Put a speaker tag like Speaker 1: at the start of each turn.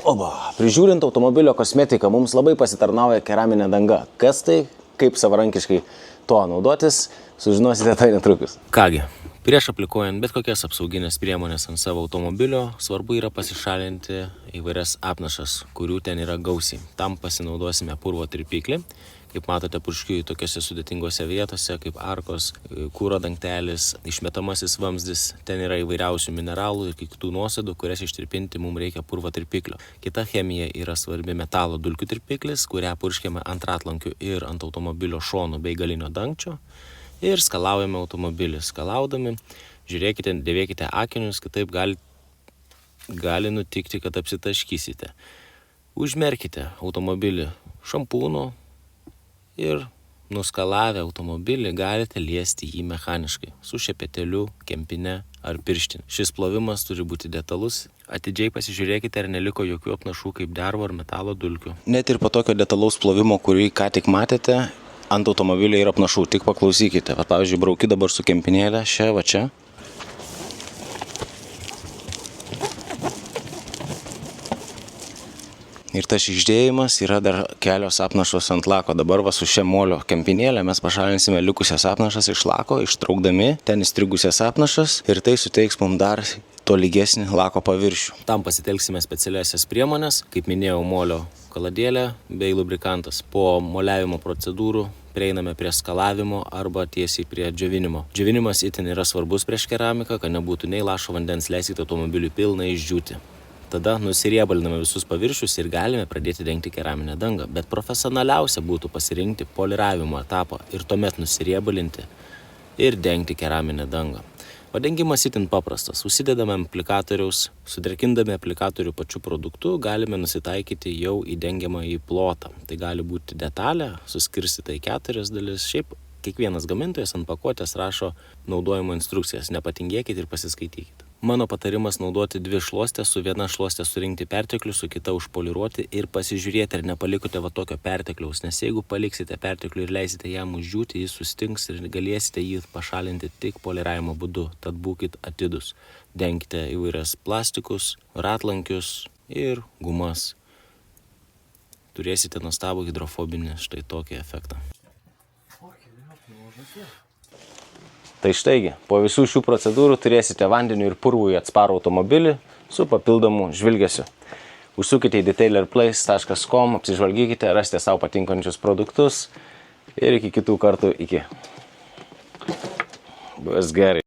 Speaker 1: Prižiūrint automobilio kosmetiką mums labai pasitarnauja keraminė danga. Kas tai, kaip savarankiškai tuo naudotis, sužinosite tai netrukus.
Speaker 2: Kągi, prieš aplikuojant bet kokias apsauginės priemonės ant savo automobilio, svarbu yra pasišalinti įvairias apnašas, kurių ten yra gausiai. Tam pasinaudosime purvo tirpiklį. Kaip matote, purškiu tokiose sudėtingose vietose, kaip arkos, kūro dangtelis, išmetamasis vamzdis. Ten yra įvairiausių mineralų ir kitų nuosėdų, kurias ištirpinti mums reikia purvo tirpiklio. Kita chemija yra svarbi metalo dulkių tirpiklis, kurią purškiame ant ratlankių ir ant automobilio šonų bei galinio dangčio. Ir skalaujame automobilį. Skalaudami, žiūrėkite, dėvėkite akinius, kitaip gali nutikti, kad apsitaškysite. Užmerkite automobilį šampūnu ir nuskalavę automobilį galite liesti jį mechaniškai su šepeteliu, kempine ar pirštine. Šis plovimas turi būti detalus. Atidžiai pasižiūrėkite, ar neliko jokių apnašų kaip dervo ar metalo dulkių.
Speaker 1: Net ir po tokio detalaus plovimo, kurį ką tik matėte, ant automobilio yra apnašų. Tik paklausykite. Pavyzdžiui, brauki dabar su kempinėlė, čia. Ir tas išdėjimas yra dar kelios apnašos ant lako. Dabar su šia molio kempinėlė mes pašalinsime likusias apnašas iš lako, ištraukdami ten įstrigusias apnašas ir tai suteiks mums dar tolygesnį lako paviršių.
Speaker 2: Tam pasitelksime specialiasias priemonės, kaip minėjau, molio kaladėlė bei lubrikantas. Po moliavimo procedūrų prieiname prie skalavimo arba tiesiai prie džiovinimo. Džiovinimas itin yra svarbus prieš keramiką, kad nebūtų nei lašo vandens, leiskite automobiliui pilnai išdžiūti. Tada nusiriebaliname visus paviršius ir galime pradėti dengti keraminę dangą. Bet profesionaliausia būtų pasirinkti poliravimo etapą ir tuomet nusiriebalinti ir dengti keraminę dangą. Padengimas itin paprastas. Užsidedame aplikatoriaus, sudrėkindami aplikatorių pačiu produktu, galime nusitaikyti jau į dengiamąjį plotą. Tai gali būti detalė, suskirstyta į 4 dalis. Šiaip kiekvienas gamintojas ant pakuotės rašo naudojimo instrukcijas. Nepatingėkite ir pasiskaitykite. Mano patarimas naudoti 2 šluostės, su viena šluostė surinkti perteklių, su kita užpoliruoti ir pasižiūrėti, ar nepalikote tokio pertekliaus. Nes jeigu paliksite perteklių ir leisite jam uždžiūti, jis sustings ir galėsite jį pašalinti tik poliravimo būdu. Tad būkit atidus. Denkite įvairias plastikus, ratlankius ir gumas. Turėsite nuostabų hidrofobinį štai tokį efektą.
Speaker 1: Tai štaigi, po visų šių procedūrų turėsite vandeniu ir purvui atsparų automobilį su papildomu žvilgesiu. Užsukite į detailerplace.com, apsižvalgykite, rasite savo patinkančius produktus ir iki kitų kartų. Bus gerai.